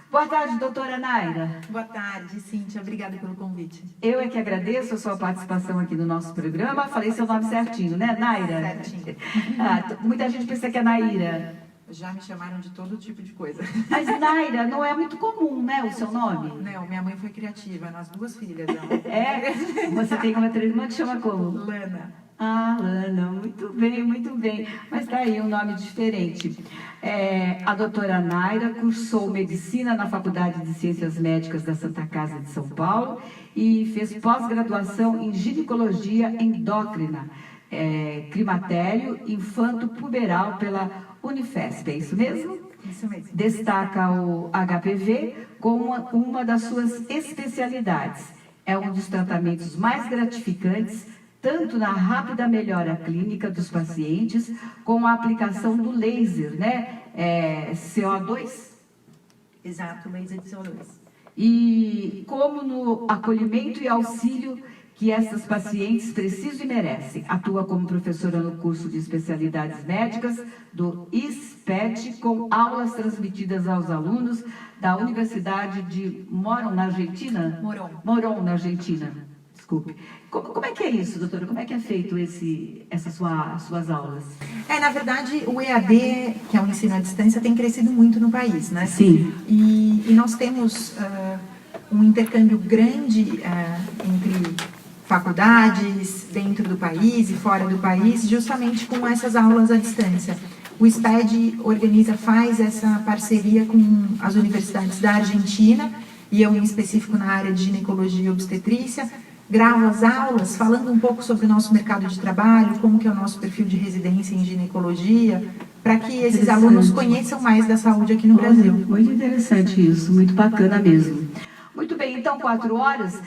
Boa tarde, doutora Naira. Boa tarde, Cíntia. Obrigada pelo convite. Eu é que agradeço a sua participação aqui no nosso programa. Falei seu nome certinho, né, Naira? Certinho. Muita gente pensa que é Naira. Já me chamaram de todo tipo de coisa. Mas Naira não é muito comum, né, o seu nome? Não, minha mãe foi criativa, nós duas filhas. É? Você tem uma outra irmã que chama como? Lana. Ah, Lana, muito bem, muito bem. Mas tá aí um nome diferente. A doutora Naira cursou medicina na Faculdade de Ciências Médicas da Santa Casa de São Paulo e fez pós-graduação em ginecologia endócrina, climatério infanto-puberal pela Unifesp, é isso mesmo? Isso mesmo. Destaca o HPV como uma das suas especialidades. É um dos tratamentos mais gratificantes, tanto na rápida melhora clínica dos pacientes, com a aplicação do laser, né? CO2? Exato, laser de CO2. E como no acolhimento e auxílio que essas pacientes precisam e merecem. Atua como professora no curso de especialidades médicas do ISPET, com aulas transmitidas aos alunos da Universidade de Moron, na Argentina? Moron, na Argentina. Desculpe. Como é que é isso, doutora? Como é que é feito essas suas aulas? Na verdade, o EAD, que é o ensino à distância, tem crescido muito no país, né? Sim. E nós temos um intercâmbio grande entre faculdades dentro do país e fora do país, justamente com essas aulas à distância. O SPED faz essa parceria com as universidades da Argentina, e eu em específico na área de ginecologia e obstetrícia, gravo as aulas falando um pouco sobre o nosso mercado de trabalho, como que é o nosso perfil de residência em ginecologia, para que esses alunos conheçam mais da saúde aqui no Brasil. Muito interessante isso, muito bacana mesmo. Muito bem, então 4 horas,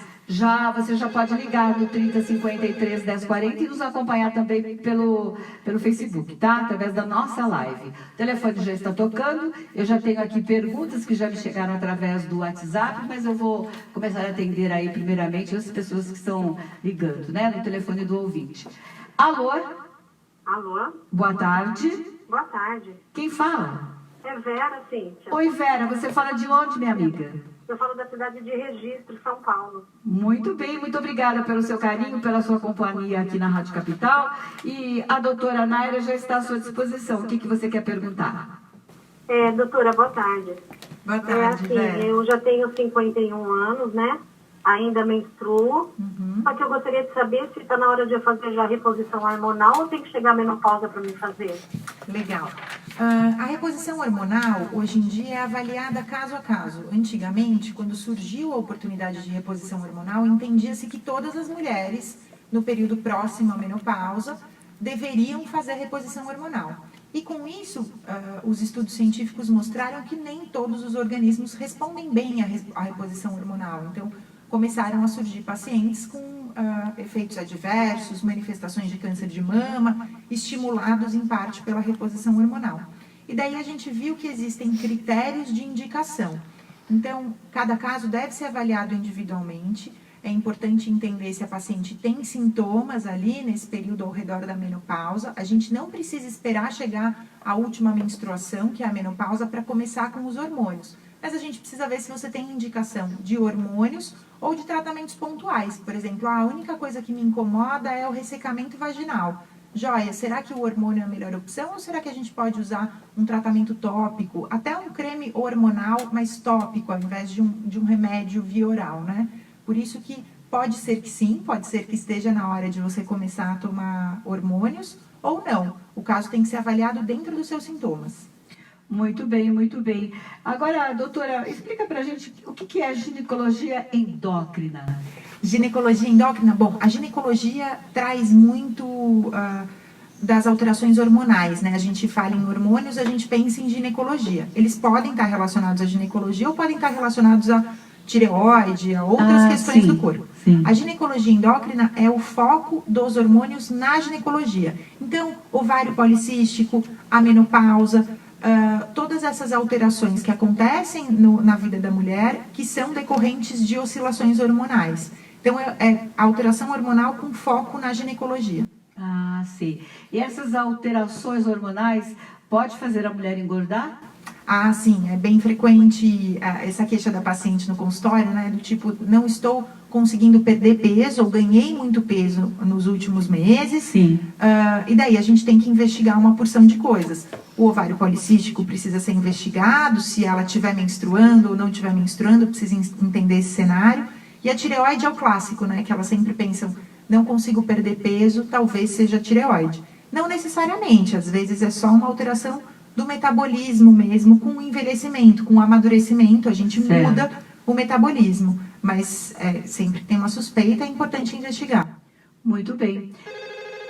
você já pode ligar no 3053 1040 e nos acompanhar também pelo Facebook, tá? Através da nossa live. O telefone já está tocando, eu já tenho aqui perguntas que já me chegaram através do WhatsApp, mas eu vou começar a atender aí primeiramente as pessoas que estão ligando, né? No telefone do ouvinte. Alô? Alô? Boa tarde. Boa tarde. Quem fala? É Vera, Cíntia. Oi, Vera, você fala de onde, minha amiga? Eu falo da cidade de Registro, São Paulo. Muito bem, muito obrigada pelo seu carinho, pela sua companhia aqui na Rádio Capital. E a doutora Naira já está à sua disposição. O que você quer perguntar? Doutora, boa tarde. Boa tarde, Vera. Eu já tenho 51 anos, né? Ainda menstruo. Só que eu gostaria de saber se está na hora de eu fazer já a reposição hormonal ou tem que chegar a menopausa para me fazer. Legal. A reposição hormonal, hoje em dia, é avaliada caso a caso. Antigamente, quando surgiu a oportunidade de reposição hormonal, entendia-se que todas as mulheres, no período próximo à menopausa, deveriam fazer a reposição hormonal. E com isso, os estudos científicos mostraram que nem todos os organismos respondem bem à reposição hormonal. Então, começaram a surgir pacientes com efeitos adversos, manifestações de câncer de mama, estimulados em parte pela reposição hormonal. E daí a gente viu que existem critérios de indicação. Então, cada caso deve ser avaliado individualmente. É importante entender se a paciente tem sintomas ali nesse período ao redor da menopausa. A gente não precisa esperar chegar à última menstruação, que é a menopausa, para começar com os hormônios. Mas a gente precisa ver se você tem indicação de hormônios ou de tratamentos pontuais. Por exemplo, a única coisa que me incomoda é o ressecamento vaginal. Joia, será que o hormônio é a melhor opção ou será que a gente pode usar um tratamento tópico? Até um creme hormonal, mas tópico, ao invés de um remédio via oral, né? Por isso que pode ser que sim, pode ser que esteja na hora de você começar a tomar hormônios ou não. O caso tem que ser avaliado dentro dos seus sintomas. Muito bem, muito bem. Agora, doutora, explica pra gente o que é ginecologia endócrina. Ginecologia endócrina, bom, a ginecologia traz muito das alterações hormonais, né? A gente fala em hormônios, a gente pensa em ginecologia. Eles podem estar relacionados à ginecologia ou podem estar relacionados à tireoide, a outras questões do corpo. Sim. A ginecologia endócrina é o foco dos hormônios na ginecologia. Então, ovário policístico, a menopausa, todas essas alterações que acontecem na vida da mulher, que são decorrentes de oscilações hormonais. Então, é alteração hormonal com foco na ginecologia. Ah, sim. E essas alterações hormonais pode fazer a mulher engordar? Sim, é bem frequente essa queixa da paciente no consultório, né? Do tipo, não estou conseguindo perder peso, ou ganhei muito peso nos últimos meses. Sim. E daí a gente tem que investigar uma porção de coisas. O ovário policístico precisa ser investigado, se ela estiver menstruando ou não estiver menstruando, precisa entender esse cenário. E a tireoide é o clássico, né? Que elas sempre pensam, não consigo perder peso, talvez seja a tireoide. Não necessariamente, às vezes é só uma alteração do metabolismo mesmo, com o envelhecimento, com o amadurecimento, a gente muda o metabolismo, mas sempre tem uma suspeita, é importante investigar. Muito bem.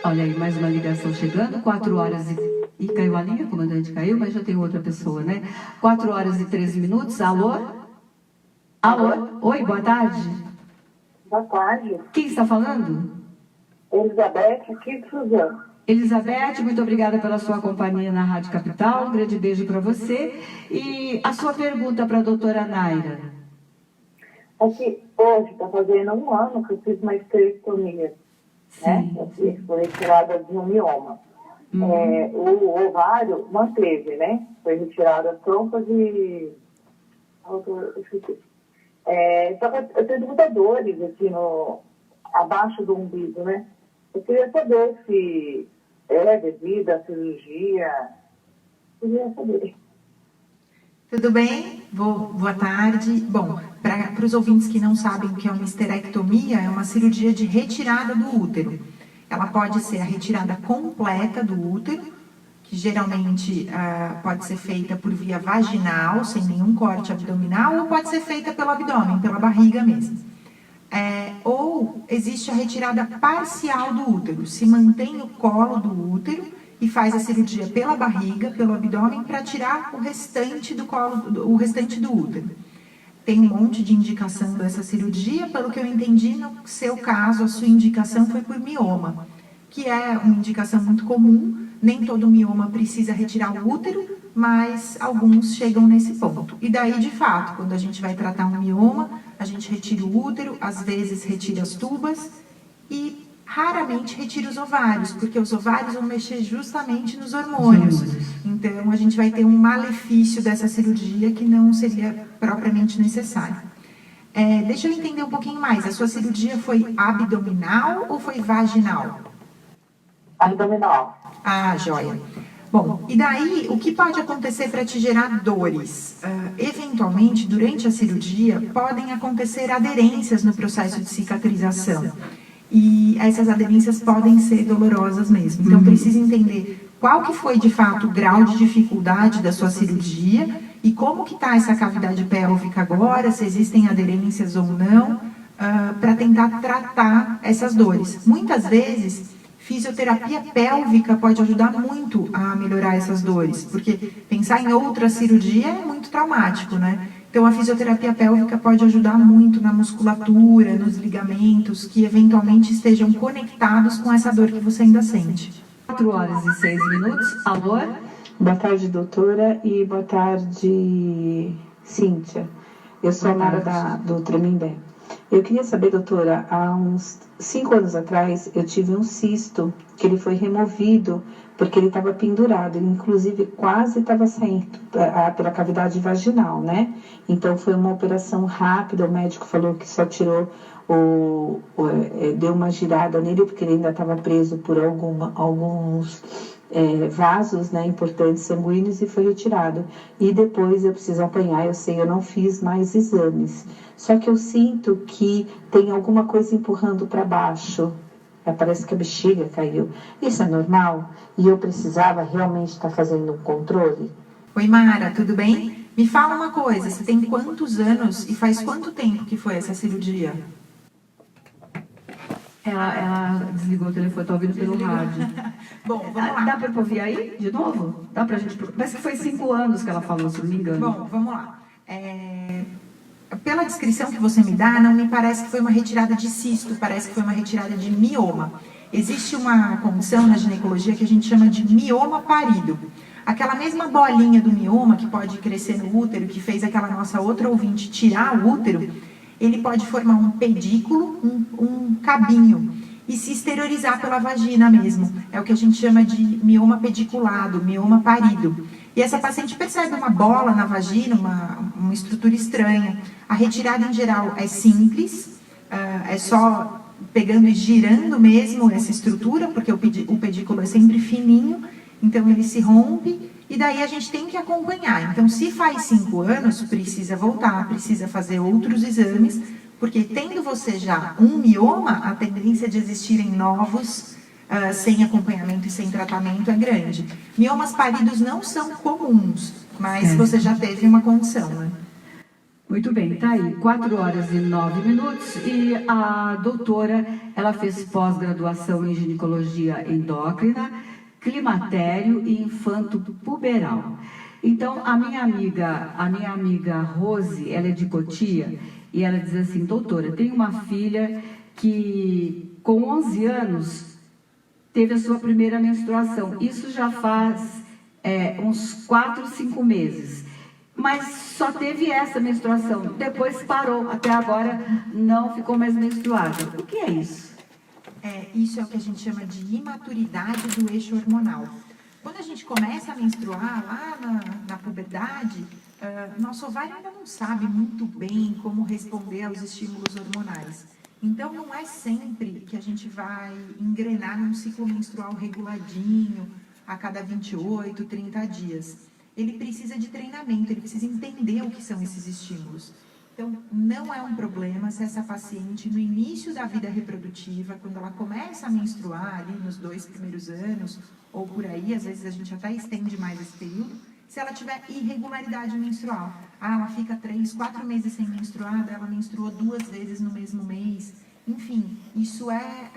Olha aí, mais uma ligação chegando, 4 horas e caiu a linha, comandante, caiu, mas já tem outra pessoa, né? 4 horas e 13 minutos, alô? Alô? Oi, boa tarde. Boa tarde. Quem está falando? Elizabeth, aqui de Suzano. Elizabeth, muito obrigada pela sua companhia na Rádio Capital, um grande beijo para você. E a sua pergunta para a doutora Naira? Aqui, hoje, está fazendo 1 ano que eu fiz uma esterectomia, né? Foi retirada de um mioma. O ovário manteve, né? Foi retirada as trompas e... Só que eu tenho muitas dores aqui abaixo do umbigo, né? Eu queria saber se devido à cirurgia. Queria saber. Tudo bem? Boa tarde. Bom, para os ouvintes que não sabem o que é uma esterectomia, é uma cirurgia de retirada do útero. Ela pode ser a retirada completa do útero, que geralmente pode ser feita por via vaginal, sem nenhum corte abdominal, ou pode ser feita pelo abdômen, pela barriga mesmo. Ou existe a retirada parcial do útero, se mantém o colo do útero e faz a cirurgia pela barriga, pelo abdômen, para tirar o restante do colo, o restante do útero. Tem um monte de indicação dessa cirurgia, pelo que eu entendi, no seu caso, a sua indicação foi por mioma, que é uma indicação muito comum, nem todo mioma precisa retirar o útero, mas alguns chegam nesse ponto. E daí, de fato, quando a gente vai tratar um mioma, a gente retira o útero, às vezes retira as tubas e raramente retira os ovários, porque os ovários vão mexer justamente nos hormônios. Então, a gente vai ter um malefício dessa cirurgia que não seria propriamente necessário. Deixa eu entender um pouquinho mais. A sua cirurgia foi abdominal ou foi vaginal? Abdominal. Joia. Bom, e daí, o que pode acontecer para te gerar dores? Eventualmente, durante a cirurgia, podem acontecer aderências no processo de cicatrização. E essas aderências podem ser dolorosas mesmo. Então, precisa entender qual que foi, de fato, o grau de dificuldade da sua cirurgia e como que está essa cavidade pélvica agora, se existem aderências ou não, para tentar tratar essas dores. Muitas vezes, fisioterapia pélvica pode ajudar muito a melhorar essas dores, porque pensar em outra cirurgia é muito traumático, né? Então, a fisioterapia pélvica pode ajudar muito na musculatura, nos ligamentos, que eventualmente estejam conectados com essa dor que você ainda sente. 4 horas e 6 minutos. Alô? Boa tarde, doutora, e boa tarde, Cíntia. Eu sou a Mara do Tremembé. Eu queria saber, doutora, há uns 5 anos atrás eu tive um cisto que ele foi removido porque ele estava pendurado, ele inclusive quase estava saindo pela cavidade vaginal, né? Então foi uma operação rápida, o médico falou que só tirou, deu uma girada nele porque ele ainda estava preso por alguns vasos, né, importantes sanguíneos, e foi retirado. E depois eu preciso apanhar, eu não fiz mais exames. Só que eu sinto que tem alguma coisa empurrando para baixo. Parece que a bexiga caiu. Isso é normal? E eu precisava realmente estar fazendo um controle? Oi, Mara, tudo bem? Me fala uma coisa, você tem quantos anos e faz quanto tempo que foi essa cirurgia? Ela desligou o telefone, está ouvindo pelo rádio. Bom, vamos lá. Dá para ouvir aí, de novo? Dá para a gente... Parece que foi 5 anos que ela falou, se não me engano. Bom, vamos lá. Pela descrição que você me dá, não me parece que foi uma retirada de cisto, parece que foi uma retirada de mioma. Existe uma condição na ginecologia que a gente chama de mioma parido. Aquela mesma bolinha do mioma que pode crescer no útero, que fez aquela nossa outra ouvinte tirar o útero, ele pode formar um pedículo, um cabinho, e se exteriorizar pela vagina mesmo. É o que a gente chama de mioma pediculado, mioma parido. E e essa paciente percebe uma bola na vagina, uma estrutura estranha. A retirada, em geral, é simples, é só pegando e girando mesmo essa estrutura, porque o pedículo é sempre fininho, então ele se rompe, e daí a gente tem que acompanhar. Então, se faz 5 anos, precisa voltar, precisa fazer outros exames, porque tendo você já um mioma, a tendência de existirem novos, sem acompanhamento e sem tratamento é grande. Miomas paridos não são comuns, mas você já teve uma condição, né? Muito bem, tá aí, 4h09, e a doutora, ela fez pós-graduação em ginecologia endócrina, climatério e infanto puberal. Então, a minha amiga Rose, ela é de Cotia, e ela diz assim: doutora, tem uma filha que com 11 anos teve a sua primeira menstruação. Isso já faz uns 4, 5 meses. Mas só teve essa menstruação, depois parou, até agora não ficou mais menstruada. O que é isso? Isso é o que a gente chama de imaturidade do eixo hormonal. Quando a gente começa a menstruar lá na puberdade, nosso ovário ainda não sabe muito bem como responder aos estímulos hormonais. Então, não é sempre que a gente vai engrenar num ciclo menstrual reguladinho, a cada 28, 30 dias. Ele precisa de treinamento, ele precisa entender o que são esses estímulos. Então, não é um problema se essa paciente, no início da vida reprodutiva, quando ela começa a menstruar, ali nos 2 primeiros anos, ou por aí, às vezes a gente até estende mais esse período, se ela tiver irregularidade menstrual. Ela fica 3, 4 meses sem menstruar, ela menstrua 2 vezes no mesmo mês. Enfim, isso é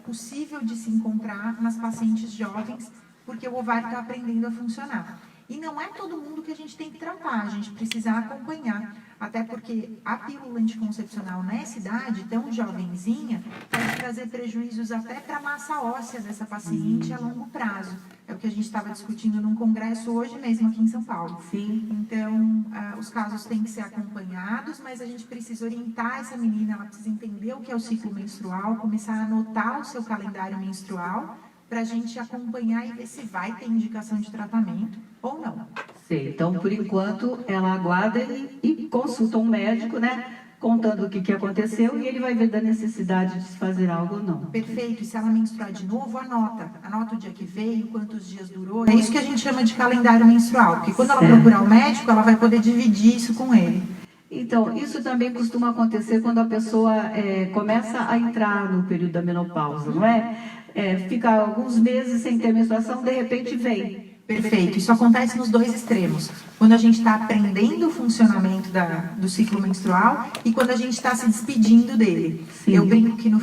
possível de se encontrar nas pacientes jovens, porque o ovário está aprendendo a funcionar. E não é todo mundo que a gente tem que tratar, a gente precisa acompanhar. Até porque a pílula anticoncepcional nessa idade, tão jovenzinha, pode trazer prejuízos até para a massa óssea dessa paciente a longo prazo. É o que a gente estava discutindo num congresso hoje mesmo aqui em São Paulo. Sim. Então, os casos têm que ser acompanhados, mas a gente precisa orientar essa menina, ela precisa entender o que é o ciclo menstrual, começar a anotar o seu calendário menstrual, para a gente acompanhar e ver se vai ter indicação de tratamento ou não. Sei, então, por enquanto, ela aguarda e consulta um médico, né? Contando o que aconteceu, e ele vai ver da necessidade de se fazer algo ou não. Perfeito, e se ela menstruar de novo, anota o dia que veio, quantos dias durou. É isso que a gente chama de calendário menstrual, porque quando ela procurar o médico, ela vai poder dividir isso com ele. Então, isso também costuma acontecer quando a pessoa começa a entrar no período da menopausa, não é? Fica alguns meses sem ter menstruação, de repente vem. Perfeito, isso acontece nos 2 extremos. Quando a gente está aprendendo o funcionamento do ciclo menstrual e quando a gente está se despedindo dele. Sim. Eu brinco que no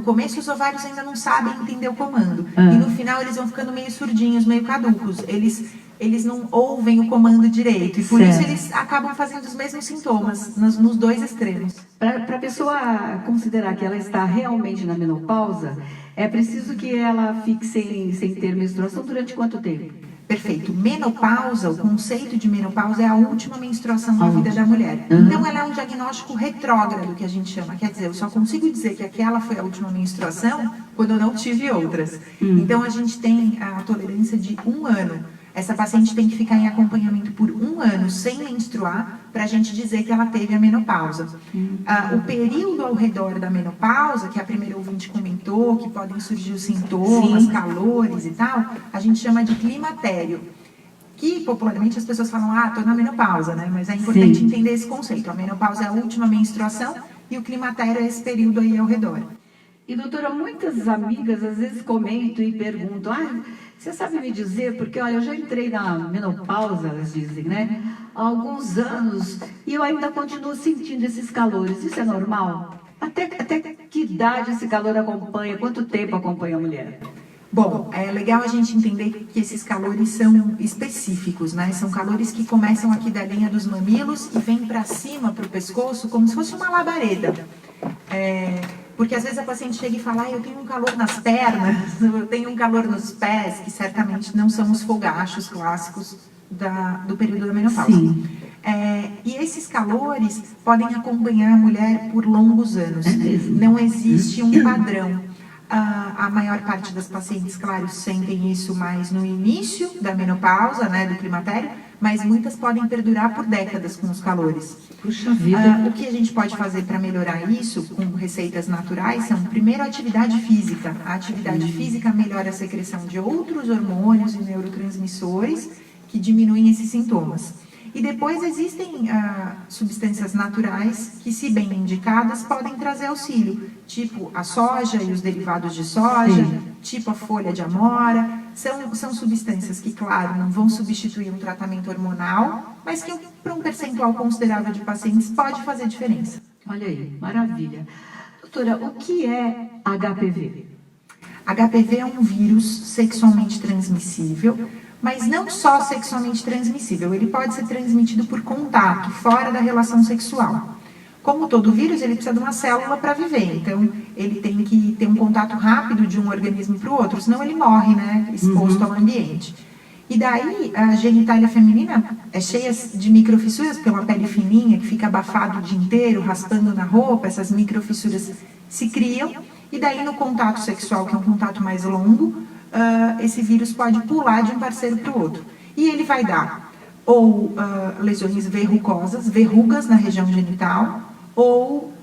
começo os ovários ainda não sabem entender o comando. E no final eles vão ficando meio surdinhos, meio caducos. Eles não ouvem o comando direito. E por isso eles acabam fazendo os mesmos sintomas nos 2 extremos. Para a pessoa considerar que ela está realmente na menopausa, é preciso que ela fique sem ter menstruação durante quanto tempo? Perfeito. Menopausa, o conceito de menopausa é a última menstruação da vida da mulher. Então, ela é um diagnóstico retrógrado, que a gente chama. Quer dizer, eu só consigo dizer que aquela foi a última menstruação quando eu não tive outras. Então, a gente tem a tolerância de 1 ano. Essa paciente tem que ficar em acompanhamento por 1 ano sem menstruar para a gente dizer que ela teve a menopausa. O período ao redor da menopausa, que a primeira ouvinte comentou, que podem surgir os sintomas, calores e tal, a gente chama de climatério. Que popularmente as pessoas falam, estou na menopausa, né? Mas é importante entender esse conceito. A menopausa é a última menstruação e o climatério é esse período aí ao redor. E, doutora, muitas amigas às vezes comentam e perguntam, você sabe me dizer, porque olha, eu já entrei na menopausa, elas dizem, né? Há alguns anos, e eu ainda continuo sentindo esses calores. Isso é normal? Até que idade esse calor acompanha? Quanto tempo acompanha a mulher? Bom, é legal a gente entender que esses calores são específicos, né? São calores que começam aqui da linha dos mamilos e vêm para cima, para o pescoço, como se fosse uma labareda. Porque às vezes a paciente chega e fala, eu tenho um calor nas pernas, eu tenho um calor nos pés, que certamente não são os fogachos clássicos do período da menopausa. Sim. E esses calores podem acompanhar a mulher por longos anos. Não existe um padrão. A maior parte das pacientes, claro, sentem isso mais no início da menopausa, né, do climatério, mas muitas podem perdurar por décadas com os calores. Puxa vida. O que a gente pode fazer para melhorar isso, com receitas naturais, são, primeiro, a atividade física. A atividade física melhora a secreção de outros hormônios e neurotransmissores que diminuem esses sintomas. E depois existem substâncias naturais que, se bem indicadas, podem trazer auxílio, tipo a soja e os derivados de soja, tipo a folha de amora. São substâncias que, claro, não vão substituir um tratamento hormonal, mas que, para um percentual considerável de pacientes, pode fazer diferença. Olha aí, maravilha. Doutora, o que é HPV? HPV é um vírus sexualmente transmissível, mas não só sexualmente transmissível, ele pode ser transmitido por contato, fora da relação sexual. Como todo vírus, ele precisa de uma célula para viver, então ele tem que ter um contato rápido de um organismo para o outro, senão ele morre, né, exposto ao ambiente. E daí, a genitália feminina é cheia de microfissuras, porque é uma pele fininha que fica abafada o dia inteiro, raspando na roupa, essas microfissuras se criam, e daí no contato sexual, que é um contato mais longo, esse vírus pode pular de um parceiro para o outro. E ele vai dar ou lesões verrucosas, verrugas na região genital, ou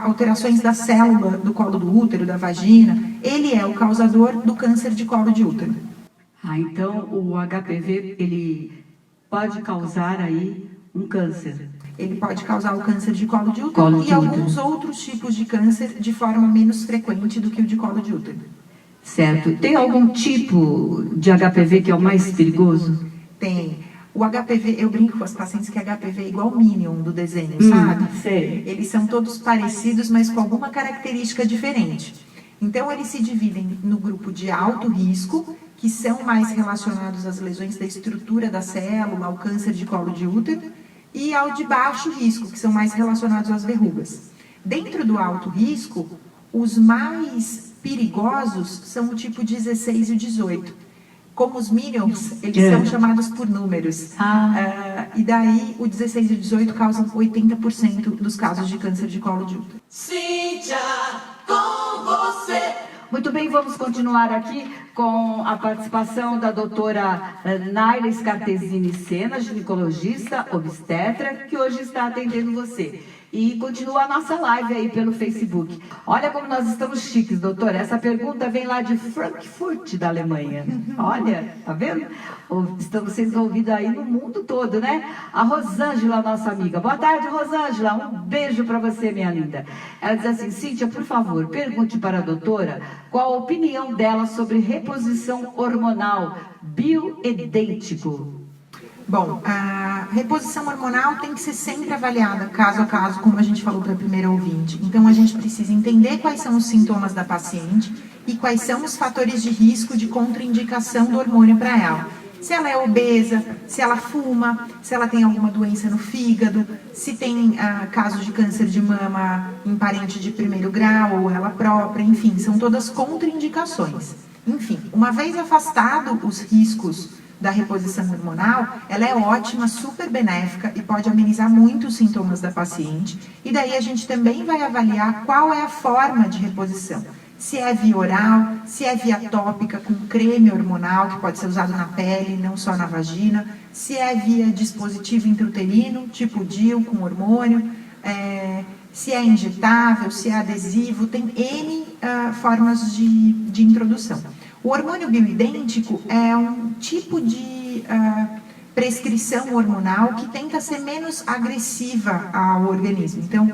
alterações da célula do colo do útero, da vagina. Ele é o causador do câncer de colo de útero. Então o HPV, ele pode causar aí um câncer. Ele pode causar o câncer de colo de útero e alguns outros tipos de câncer de forma menos frequente do que o de colo de útero. Certo. Tem algum tipo de HPV que é o mais perigoso? Tem. O HPV, eu brinco com as pacientes que HPV é igual o Minion do desenho, sabe? Sei. Eles são todos parecidos, mas com alguma característica diferente. Então, eles se dividem no grupo de alto risco, que são mais relacionados às lesões da estrutura da célula, ao câncer de colo de útero, e ao de baixo risco, que são mais relacionados às verrugas. Dentro do alto risco, os mais perigosos são o tipo 16 e o 18. Como os Minions, eles são chamados por números. E daí, o 16 e o 18 causam 80% dos casos de câncer de colo de útero. Cíntia, com você. Muito bem, vamos continuar aqui com a participação da doutora Naira Scartesini Sena, ginecologista, obstetra, que hoje está atendendo você. E continua a nossa live aí pelo Facebook. Olha como nós estamos chiques, doutora. Essa pergunta vem lá de Frankfurt, da Alemanha. Olha, tá vendo? Estamos sendo ouvidos aí no mundo todo, né? A Rosângela, nossa amiga. Boa tarde, Rosângela. Um beijo para você, minha linda. Ela diz assim: Cíntia, por favor, pergunte para a doutora qual a opinião dela sobre reposição hormonal bioidêntico. Bom, a reposição hormonal tem que ser sempre avaliada, caso a caso, como a gente falou para a primeira ouvinte. Então, a gente precisa entender quais são os sintomas da paciente e quais são os fatores de risco de contraindicação do hormônio para ela. Se ela é obesa, se ela fuma, se ela tem alguma doença no fígado, se tem casos de câncer de mama em parente de primeiro grau ou ela própria, enfim, são todas contraindicações. Enfim, uma vez afastado os riscos da reposição hormonal, ela é ótima, super benéfica e pode amenizar muito os sintomas da paciente. E daí a gente também vai avaliar qual é a forma de reposição. Se é via oral, se é via tópica com creme hormonal, que pode ser usado na pele, não só na vagina, se é via dispositivo intrauterino, tipo DIU com hormônio, se é injetável, se é adesivo, tem N formas de introdução. O hormônio bioidêntico é um tipo de prescrição hormonal que tenta ser menos agressiva ao organismo. Então,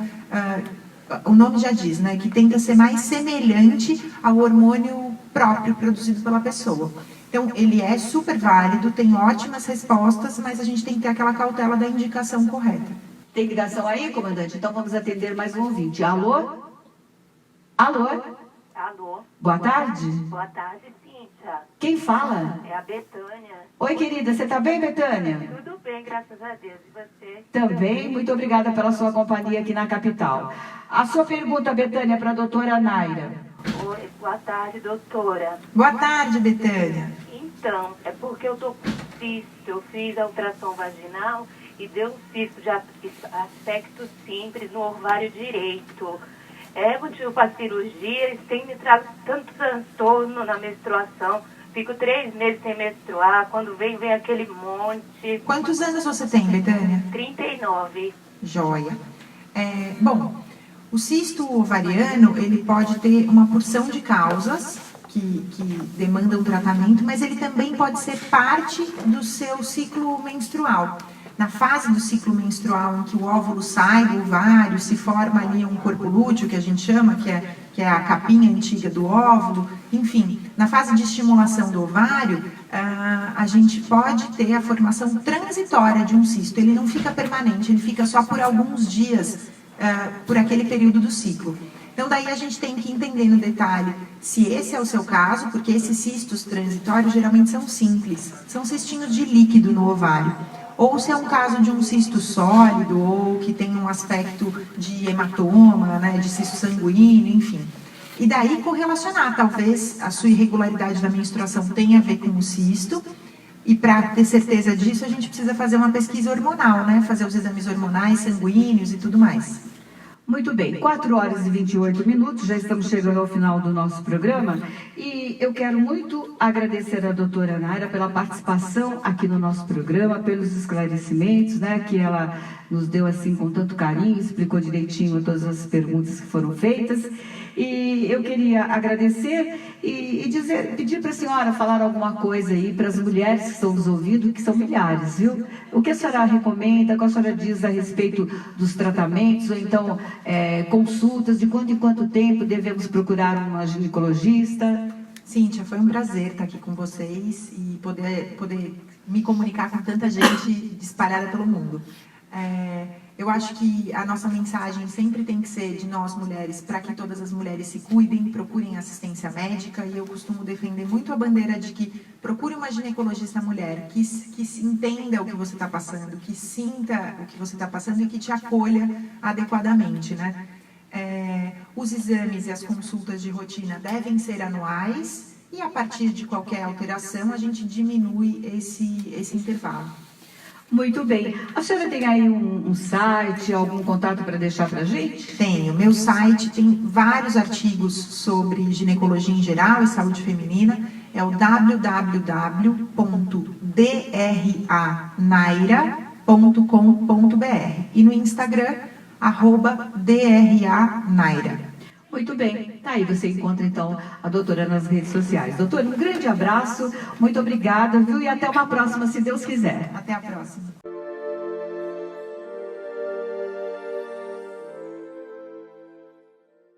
o nome já diz, né, que tenta ser mais semelhante ao hormônio próprio produzido pela pessoa. Então, ele é super válido, tem ótimas respostas, mas a gente tem que ter aquela cautela da indicação correta. Tem ligação aí, comandante? Então vamos atender mais um ouvinte. Alô? Alô? Alô? Boa tarde. Boa tarde, Cíntia. Quem fala? É a Betânia. Oi, querida, você tá bem, Betânia? Tudo bem, graças a Deus. E você? Também, muito obrigada pela sua companhia aqui na capital. A sua pergunta, Betânia, para a doutora Naira. Oi, boa tarde, doutora. Boa tarde, Betânia. Então, é porque eu tô com cisto. Eu fiz a ultrassom vaginal e deu um cisto de aspecto simples no ovário direito. É motivo para cirurgia, isso tem me trazido tanto transtorno na menstruação. Fico 3 meses sem menstruar, quando vem aquele monte. Quantos anos você tem, Betânia? 39. Joia. Bom, o cisto ovariano, ele pode ter uma porção de causas que demandam tratamento, mas ele também pode ser parte do seu ciclo menstrual. Na fase do ciclo menstrual em que o óvulo sai do ovário, se forma ali um corpo lúteo, que a gente chama, que é a capinha antiga do óvulo, enfim, na fase de estimulação do ovário, a gente pode ter a formação transitória de um cisto. Ele não fica permanente, ele fica só por alguns dias, por aquele período do ciclo. Então, daí a gente tem que entender no detalhe se esse é o seu caso, porque esses cistos transitórios geralmente são simples, são cistinhos de líquido no ovário. Ou se é um caso de um cisto sólido, ou que tem um aspecto de hematoma, né, de cisto sanguíneo, enfim. E daí correlacionar, talvez a sua irregularidade da menstruação tenha a ver com o cisto, e para ter certeza disso a gente precisa fazer uma pesquisa hormonal, né, fazer os exames hormonais, sanguíneos e tudo mais. Muito bem, 4 horas e 28 minutos, já estamos chegando ao final do nosso programa e eu quero muito agradecer a doutora Naira pela participação aqui no nosso programa, pelos esclarecimentos, né, que ela nos deu assim com tanto carinho, explicou direitinho todas as perguntas que foram feitas. E eu queria agradecer e pedir para a senhora falar alguma coisa aí para as mulheres que estão nos ouvindo, que são milhares, viu? O que a senhora recomenda, o que a senhora diz a respeito dos tratamentos, ou então consultas, de quanto em quanto tempo devemos procurar uma ginecologista? Cíntia, foi um prazer estar aqui com vocês e poder me comunicar com tanta gente espalhada pelo mundo. Eu acho que a nossa mensagem sempre tem que ser de nós mulheres, para que todas as mulheres se cuidem, procurem assistência médica, e eu costumo defender muito a bandeira de que procure uma ginecologista mulher, que entenda o que você está passando, que sinta o que você está passando e que te acolha adequadamente, né? Os exames e as consultas de rotina devem ser anuais, e a partir de qualquer alteração a gente diminui esse intervalo. Muito bem. A senhora tem aí um site, algum contato para deixar para a gente? Tenho. Meu site tem vários artigos sobre ginecologia em geral e saúde feminina. É o www.dranaira.com.br e no Instagram, @dranaira. Muito bem. Tá aí, você encontra então a doutora nas redes sociais. Doutora, um grande abraço, muito obrigada, viu? E até uma próxima, se Deus quiser. Até a próxima.